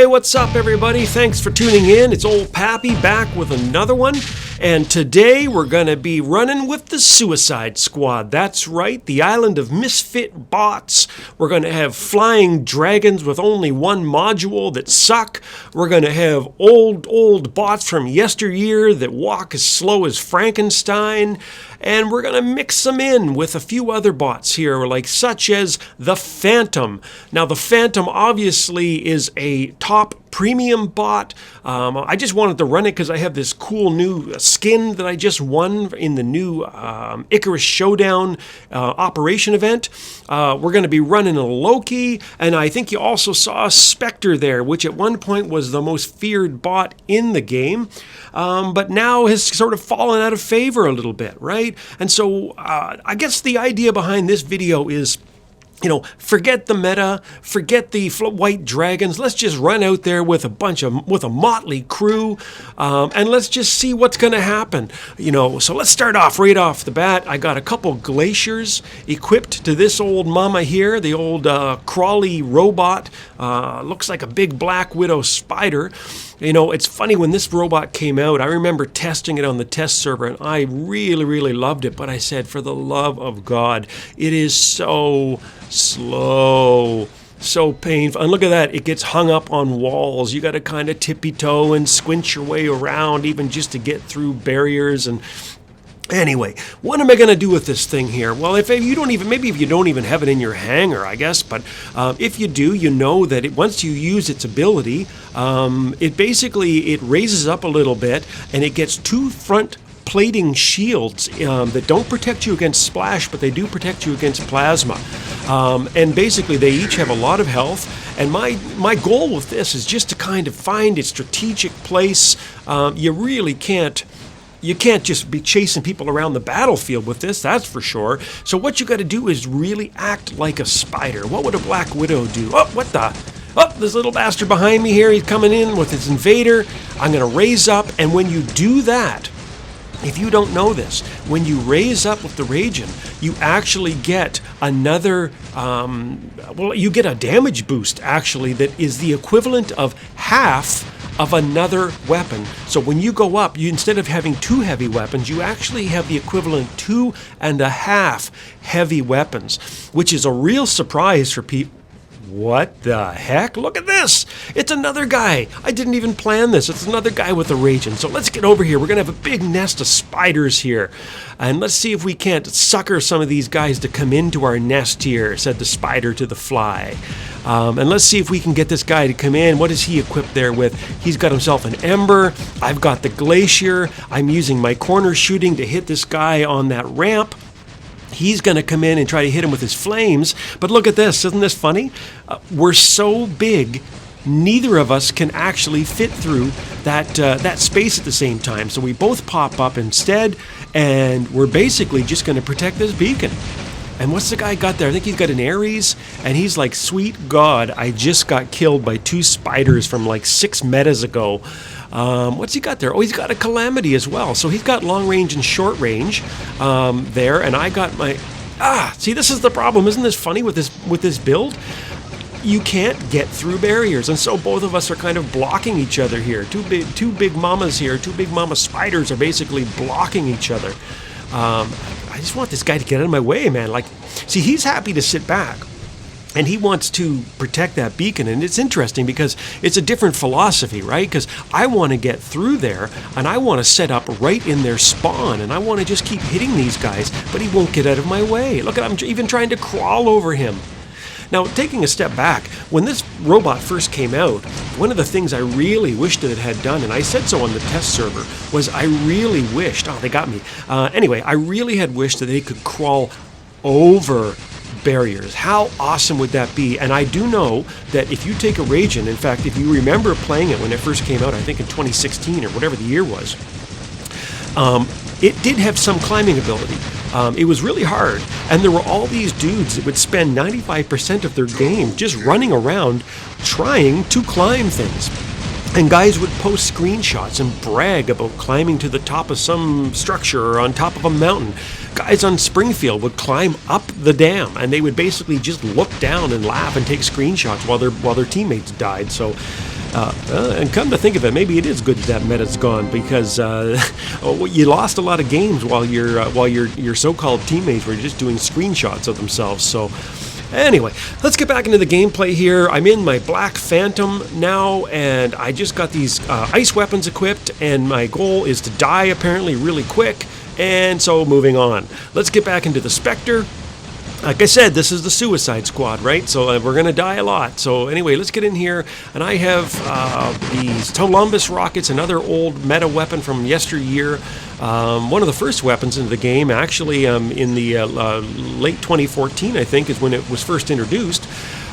Hey, what's up everybody? Thanks for tuning in. It's old Pappy back with another one. And today we're going to be running with the Suicide Squad. That's right, the island of MISFIT BOTS. We're going to have flying dragons with only one module that suck. We're going to have old bots from yesteryear that walk as slow as Frankenstein. And we're going to mix them in with a few other bots here, like such as the Phantom. Now, the Phantom obviously is a top premium bot. I just wanted to run it because I have this cool new skin that I just won in the new Icarus Showdown operation event. We're going to be running a Loki, and I think you also saw a Spectre there, which at one point was the most feared bot in the game, but now has sort of fallen out of favor a little bit, right? And so I guess the idea behind this video is, forget the meta, forget the white dragons. Let's just run out there with a motley crew, and let's just see what's going to happen. So let's start off right off the bat. I got a couple glaciers equipped to this old mama here, the old crawly robot. Looks like a big Black Widow spider. It's funny, when this robot came out, I remember testing it on the test server, and I really loved it. But I said, for the love of God, it is so slow, so painful. And look at that, it gets hung up on walls. You got to kind of tippy-toe and squinch your way around even just to get through barriers. And anyway, what am I going to do with this thing here? Well, if you don't even have it in your hangar, I guess, but if you do, you know that once you use its ability, it raises up a little bit, and it gets two front plating shields that don't protect you against splash, but they do protect you against plasma. And basically, they each have a lot of health. And my goal with this is just to kind of find a strategic place. You really can't. You can't just be chasing people around the battlefield with this, that's for sure. So what you got to do is really act like a spider. What would a Black Widow do? This little bastard behind me here, he's coming in with his invader. I'm going to raise up, and when you do that, if you don't know this, when you raise up with the Raging, you actually get another, you get a damage boost, actually, that is the equivalent of half of another weapon. So when you go up, instead of having two heavy weapons, you actually have the equivalent 2.5 heavy weapons, which is a real surprise for people. What the heck? Look at this! It's another guy! I didn't even plan this. It's another guy with a Raging. So let's get over here. We're going to have a big nest of spiders here. And let's see if we can't sucker some of these guys to come into our nest here, said the spider to the fly. And let's see if we can get this guy to come in. What is he equipped there with? He's got himself an Ember. I've got the Glacier. I'm using my corner shooting to hit this guy on that ramp. He's going to come in and try to hit him with his flames. But look at this. Isn't this funny? We're so big, neither of us can actually fit through that space at the same time. So we both pop up instead, and we're basically just going to protect this beacon. And what's the guy got there? I think he's got an Ares, and he's like, sweet God, I just got killed by two spiders from like 6 metas ago. What's he got there? Oh, he's got a Calamity as well. So he's got long range and short range there, and I got my... see, this is the problem. Isn't this funny with this build? You can't get through barriers, and so both of us are kind of blocking each other here. Two big mamas here, two big mama spiders are basically blocking each other. I just want this guy to get out of my way, man. See, he's happy to sit back, and he wants to protect that beacon. And it's interesting because it's a different philosophy, right? Because I want to get through there, and I want to set up right in their spawn, and I want to just keep hitting these guys, but he won't get out of my way. Look at him even trying to crawl over him. Now, taking a step back, when this robot first came out, one of the things I really wished that it had done, and I said so on the test server, was I really wished, they got me. Anyway, I really had wished that they could crawl over barriers. How awesome would that be? And I do know that if you take a Raging, in fact, if you remember playing it when it first came out, I think in 2016 or whatever the year was, it did have some climbing ability. It was really hard, and there were all these dudes that would spend 95% of their game just running around trying to climb things. And guys would post screenshots and brag about climbing to the top of some structure or on top of a mountain. Guys on Springfield would climb up the dam, and they would basically just look down and laugh and take screenshots while their teammates died. So And come to think of it, maybe it is good that meta's gone, because you lost a lot of games while your so-called teammates were just doing screenshots of themselves. So anyway, let's get back into the gameplay here. I'm in my Black Phantom now, and I just got these ice weapons equipped, and my goal is to die apparently really quick. And so moving on, let's get back into the Spectre. Like I said, this is the Suicide Squad, right? So we're going to die a lot. So anyway, let's get in here. And I have these Columbus rockets, another old meta weapon from yesteryear. One of the first weapons into the game, actually, in the late 2014, I think, is when it was first introduced.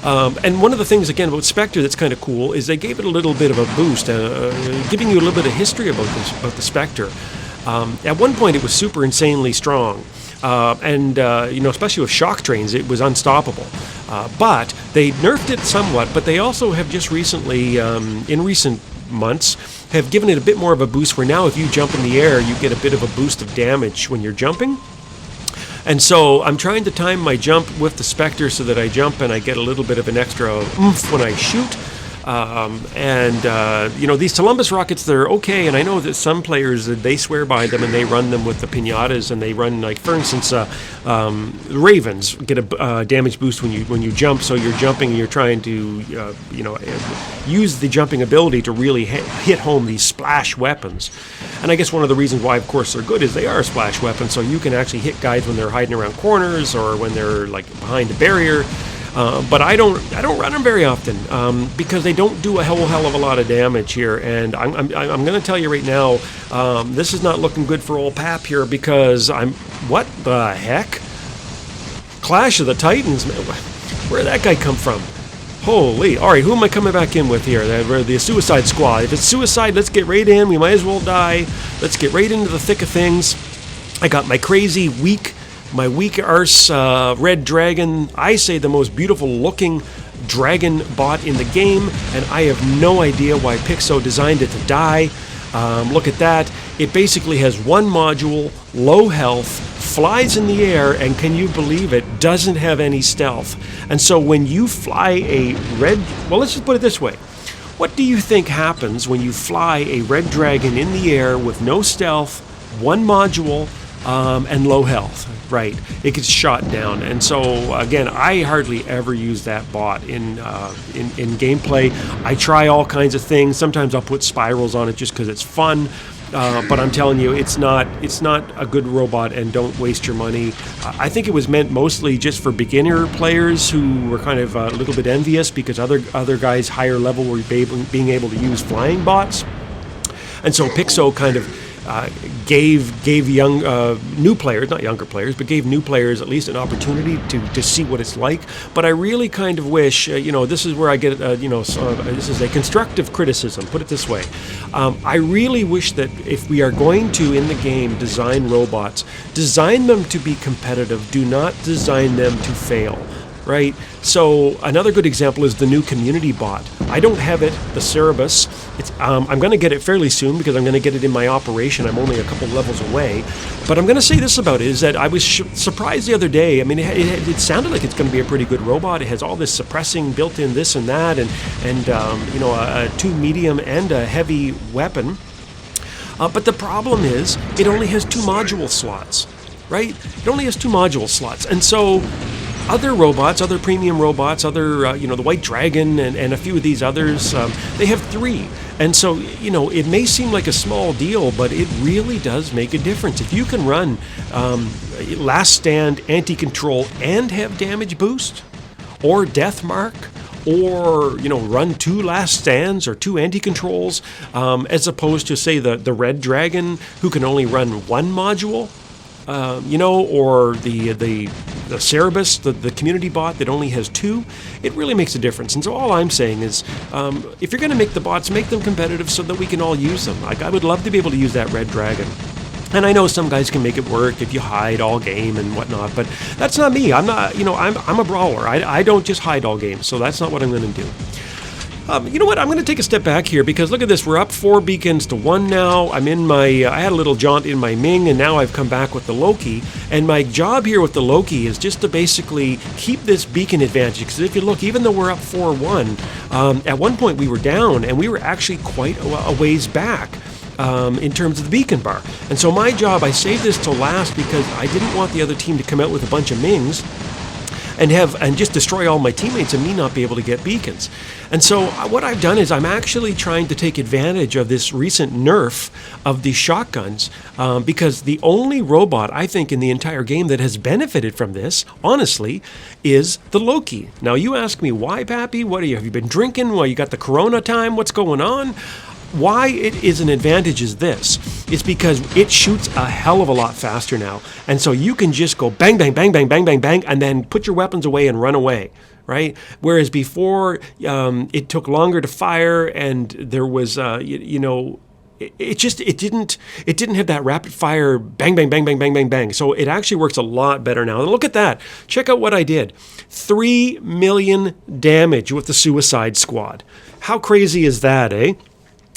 And one of the things, again, about Spectre that's kind of cool is they gave it a little bit of a boost, giving you a little bit of history about the Spectre. At one point, it was super insanely strong. Especially with shock trains, it was unstoppable. But they nerfed it somewhat, but they also have just recently, in recent months, have given it a bit more of a boost where now if you jump in the air, you get a bit of a boost of damage when you're jumping. And so I'm trying to time my jump with the Spectre so that I jump and I get a little bit of an extra oomph when I shoot. These Columbus rockets, they're okay, and I know that some players, they swear by them and they run them with the pinatas, and they run, like, for instance, Ravens get a damage boost when you jump, so you're jumping and you're trying to use the jumping ability to really hit home these splash weapons. And I guess one of the reasons why, of course, they're good is they are splash weapons, so you can actually hit guys when they're hiding around corners or when they're, like, behind a barrier. But I don't run them very often because they don't do a hell of a lot of damage here. And I'm going to tell you right now, this is not looking good for old Pap here, because what the heck? Clash of the Titans? Where'd that guy come from? Holy! All right, who am I coming back in with here? The Suicide Squad. If it's suicide, let's get right in. We might as well die. Let's get right into the thick of things. I got my crazy my weak arse red dragon. I say the most beautiful looking dragon bot in the game, and I have no idea why Pixo designed it to die. Look at that. It basically has one module, low health, flies in the air, and can you believe it, doesn't have any stealth. And so when you fly a let's just put it this way. What do you think happens when you fly a red dragon in the air with no stealth, one module, and low health? Right, it gets shot down. And so again, I hardly ever use that bot in gameplay. I try all kinds of things. Sometimes I'll put spirals on it just because it's fun. But I'm telling you, it's not a good robot, and don't waste your money. I think it was meant mostly just for beginner players who were kind of a little bit envious because other guys higher level were being able to use flying bots. And so Pixo kind of gave young new players, not younger players, but gave new players at least an opportunity to see what it's like. But I really kind of wish, this is where I get, this is a constructive criticism, put it this way. I really wish that if we are going to, in the game, design robots, design them to be competitive, do not design them to fail. Right? So another good example is the new community bot. I don't have it, the Cerebus. I'm going to get it fairly soon because I'm going to get it in my operation. I'm only a couple levels away. But I'm going to say this about it, is that I was surprised the other day. I mean, it sounded like it's going to be a pretty good robot. It has all this suppressing built in, this and that, and a 2 medium and a heavy weapon. But the problem is it only has 2 module slots, right? It only has 2 module slots. And so other robots, other premium robots, the White Dragon and a few of these others, they have 3. And so, it may seem like a small deal, but it really does make a difference. If you can run Last Stand, Anti-Control, and have damage boost, or Death Mark, or, run 2 Last Stands or 2 Anti-Controls, as opposed to, say, the Red Dragon, who can only run 1 module, or the Cerebus, the community bot that only has 2, it really makes a difference. And so all I'm saying is, if you're going to make the bots, make them competitive so that we can all use them. Like, I would love to be able to use that Red Dragon. And I know some guys can make it work if you hide all game and whatnot, but that's not me. I'm not, I'm a brawler. I don't just hide all game, so that's not what I'm going to do. You know what? I'm going to take a step back here because look at this. We're up 4 beacons to 1 now. I'm in my, I had a little jaunt in my Ming, and now I've come back with the Loki. And my job here with the Loki is just to basically keep this beacon advantage. Because if you look, even though we're up 4-1, at one point we were down, and we were actually quite a ways back. In terms of the beacon bar. And so my job, I saved this till last because I didn't want the other team to come out with a bunch of Mings and just destroy all my teammates and me not be able to get beacons. And so what I've done is I'm actually trying to take advantage of this recent nerf of the shotguns because the only robot I think in the entire game that has benefited from this, honestly, is the Loki. Now you ask me, why, Pappy? What have you been drinking? Well, you got the Corona time? What's going on? Why it is an advantage is this. It's because it shoots a hell of a lot faster now. And so you can just go bang, bang, bang, bang, bang, bang, bang, and then put your weapons away and run away, right? Whereas before, it took longer to fire and there was, it didn't have that rapid fire bang, bang, bang, bang, bang, bang, bang. So it actually works a lot better now. And look at that. Check out what I did. 3 million damage with the Suicide Squad. How crazy is that, eh?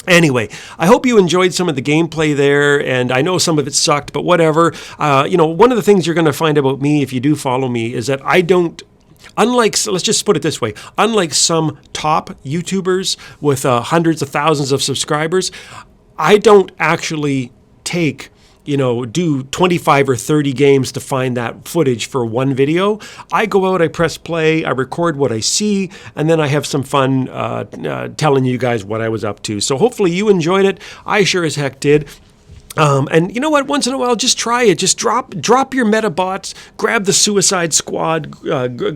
Anyway, I hope you enjoyed some of the gameplay there, and I know some of it sucked, but whatever. One of the things you're going to find about me if you do follow me is that I don't, let's just put it this way, unlike some top YouTubers with hundreds of thousands of subscribers, I don't actually do 25 or 30 games to find that footage for one video. I go out, I press play, I record what I see, and then I have some fun telling you guys what I was up to. So hopefully you enjoyed it. I sure as heck did. And you know what? Once in a while, just try it. Just drop your Metabots, grab the Suicide Squad,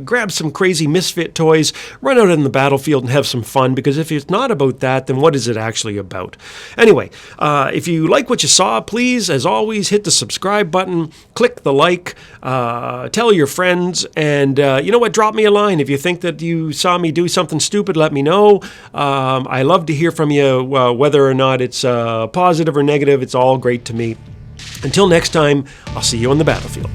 grab some crazy Misfit toys, run out in the battlefield and have some fun. Because if it's not about that, then what is it actually about? Anyway, if you like what you saw, please, as always, hit the subscribe button, click the like, tell your friends, and you know what? Drop me a line. If you think that you saw me do something stupid, let me know. I love to hear from you, whether or not it's positive or negative. It's all great to me. Until next time, I'll see you on the battlefield.